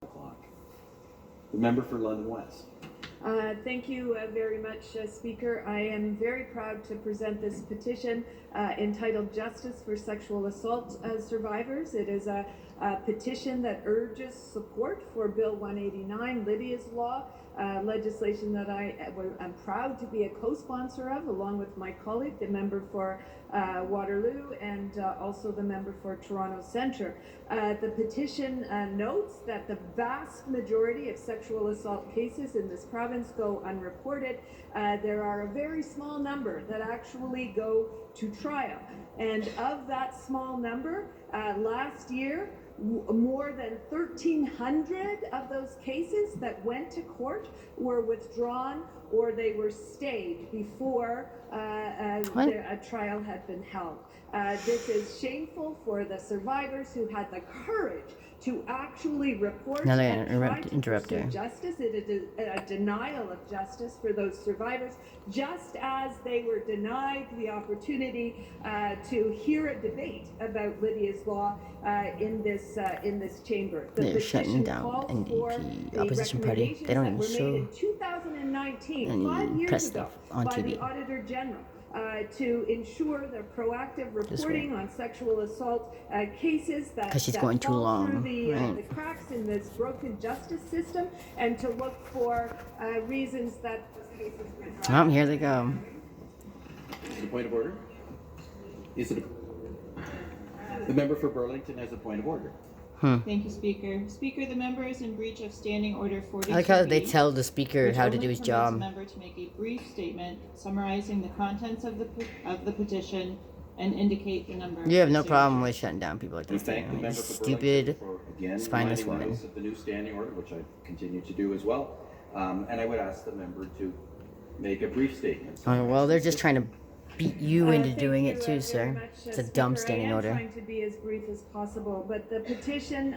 o'clock. The member for London West. Thank you very much, Speaker. I am very proud to present this petition entitled Justice for Sexual Assault Survivors. It is a petition that urges support for Bill 189, Lydia's Law, legislation that I am proud to be a co-sponsor of, along with my colleague, the member for Waterloo, and also the member for Toronto Centre. The petition notes that the vast majority of sexual assault cases in this province go unreported. There are a very small number that actually go to trial. And of that small number, last year, more than 1,300 of those cases that went to court were withdrawn or they were stayed before a trial had been held. This is shameful for the survivors who had the courage to actually report and try to pursue justice. It is a denial of justice for those survivors, just as they were denied the opportunity to hear a debate about Lydia's Law in this chamber. They're shutting down NDP opposition party. They don't even show in 2019, 5 years press ago, stuff on by TV. the Auditor General. To ensure the proactive reporting on sexual assault cases that she's going too fall long, through the right. cracks in this broken justice system, and to look for reasons that those cases were dropped. Oh, here they go. Is it a point of order? Is it the member for Burlington has a point of order. Thank you, Speaker. Speaker, the member is in breach of Standing Order 42B. I like how they tell the speaker how to do his job. The member to make a brief statement summarizing the contents of the petition and indicate the number. You have no problem with shutting down people like We this. thank the member for Stupid, Burlington for again spineless reminding woman. us of the new standing order, which I continue to do as well. And I would ask the member to make a brief statement. Oh, well, they're just trying to beat you into Thank doing you, it too, very sir. much, It's a dumb Speaker. standing I am order. trying to be as brief as possible, but the petition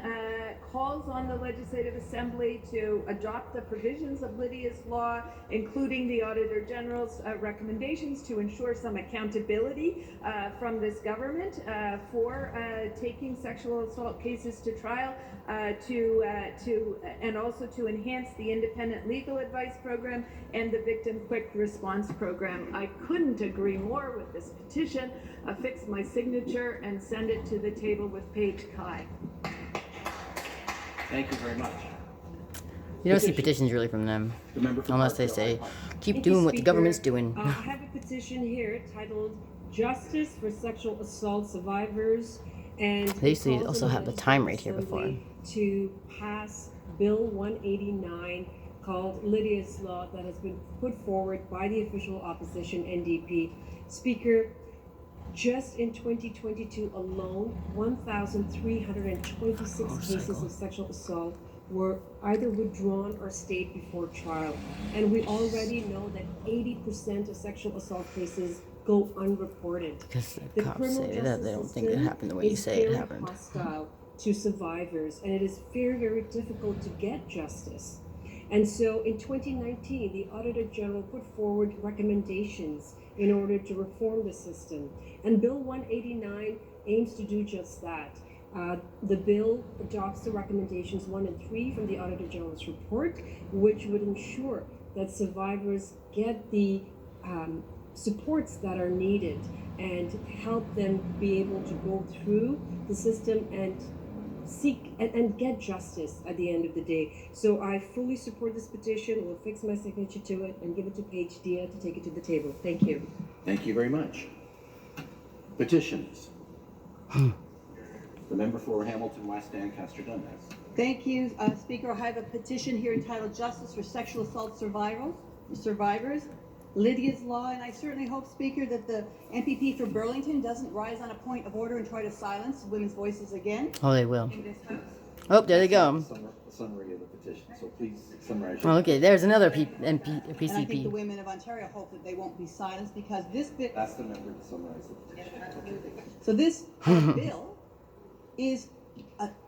calls on the Legislative Assembly to adopt the provisions of Lydia's Law, including the Auditor General's recommendations to ensure some accountability from this government for taking sexual assault cases to trial, and also to enhance the independent legal advice program and the victim quick response program. I couldn't agree more with this petition. Affix my signature and send it to the table with Paige Kai. Thank you very much. You don't see petitions really from them, The member for unless they Parkdale say, High Park. keep Thank doing you, what the Speaker. government's doing. I have a petition here titled Justice for Sexual Assault Survivors, and They used to it calls also on the have the time right Legislative here before. Assembly to pass Bill 189 called Lydia's Law that has been put forward by the official opposition NDP. Speaker, just in 2022 alone, 1,326 cases of sexual assault were either withdrawn or stayed before trial. And we already know that 80% of sexual assault cases go unreported. Because The the cops criminal say that justice they don't think it system happened the way you is say it very happened. hostile to survivors, and it is very, very difficult to get justice. And so in 2019, the Auditor General put forward recommendations in order to reform the system. And Bill 189 aims to do just that. The bill adopts the recommendations 1 and 3 from the Auditor General's report, which would ensure that survivors get the supports that are needed and help them be able to go through the system and seek and get justice at the end of the day. So I fully support this petition. Will fix my signature to it and give it to Paige Dia to take it to the table. Thank you. Thank you very much. Petitions. The member for Hamilton West, Ancaster Dundas. Thank you, Speaker. I have a petition here entitled Justice for Sexual Assault Survivors, Lydia's Law, and I certainly hope, Speaker, that the MPP for Burlington doesn't rise on a point of order and try to silence women's voices again Oh, they will. in this House. Oh, there they go. Summary of the petition, so please summarize. Oh, okay, there's another And I think the PCP. women of Ontario hope that they won't be silenced because this bill. Ask the member to summarize the petition. Okay. So this bill is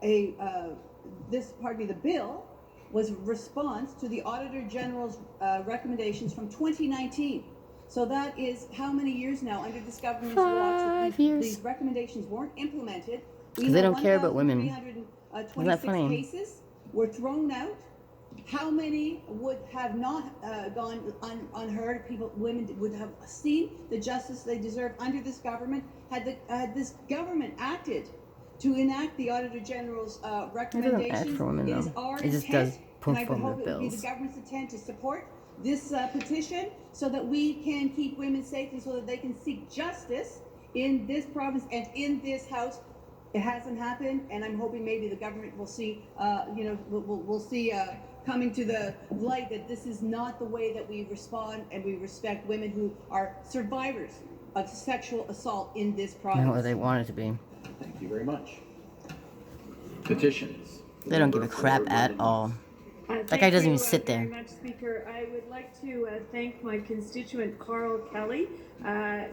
the bill was response to the Auditor General's recommendations from 2019. So that is how many years now under this government's watch that 5 years. these recommendations weren't implemented. We 'Cause they know don't care about women. 1,326 Isn't that funny? cases were thrown out? How many would have not gone unheard? Women would have seen the justice they deserve under this government had this government acted to enact the Auditor General's recommendations. for women, It is though. our It just intent, does and I would performative hope it would be the bills. government's intent to support this petition so that we can keep women safe and so that they can seek justice in this province and in this house. It hasn't happened, and I'm hoping maybe the government will see, we'll see coming to the light that this is not the way that we respond and we respect women who are survivors of sexual assault in this province. Not what they want it to be. Thank you very much. Petitions. They don't give a crap at all. That guy Thank doesn't you, even sit there. Very much, Speaker. I would like to thank my constituent Carl Kelly,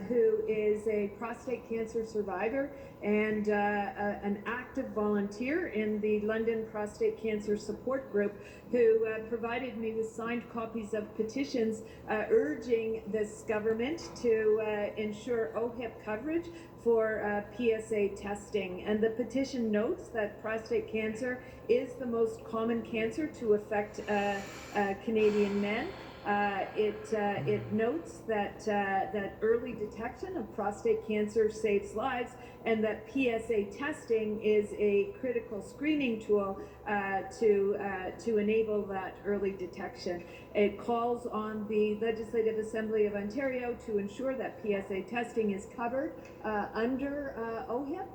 who is a prostate cancer survivor and an active volunteer in the London Prostate Cancer Support Group, who provided me with signed copies of petitions urging this government to ensure OHIP coverage for PSA testing. And the petition notes that prostate cancer is the most common cancer to affect Canadian men. It notes that early detection of prostate cancer saves lives, and that PSA testing is a critical screening tool to enable that early detection. It calls on the Legislative Assembly of Ontario to ensure that PSA testing is covered under OHIP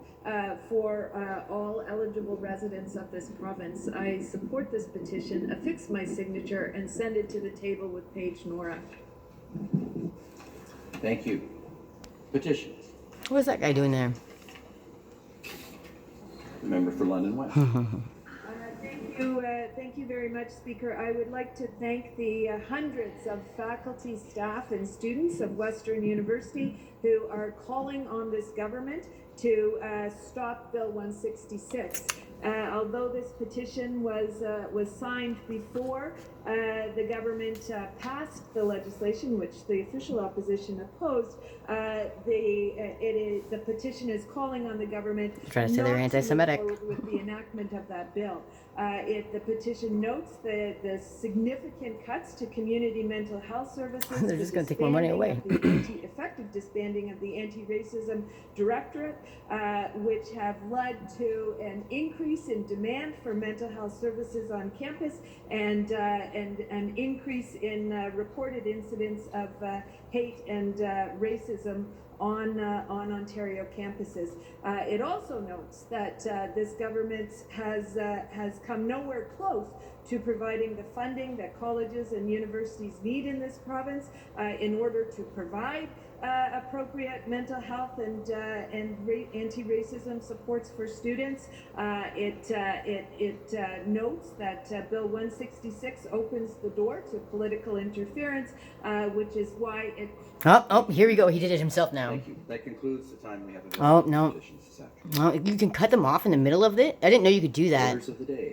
for all eligible residents of this province. I support this petition, affix my signature, and send it to the table with Paige Nora. Thank you. Petitions. What's that guy doing there? The member for London West. Thank you very much, Speaker. I would like to thank the hundreds of faculty, staff, and students of Western University who are calling on this government to stop Bill 166. Although this petition was signed before the government passed the legislation, which the official opposition opposed, the petition is calling on the government Trying to say they're anti-Semitic. not to move forward with the enactment of that bill. The petition notes the significant cuts to community mental health services. They're just going to take more money away. The effective disbanding of the Anti-Racism Directorate, which have led to an increase in demand for mental health services on campus and an increase in reported incidents of hate and racism on Ontario campuses. It also notes that this government has come nowhere close to providing the funding that colleges and universities need in this province in order to provide appropriate mental health and anti-racism supports for students. It notes that Bill 166 opens the door to political interference, which is why it... Oh, here we go. He did it himself now. Thank you. That concludes the time we have Oh, available no. for petitions this afternoon. Oh, you can cut them off in the middle of it? I didn't know you could do that. Orders of the day.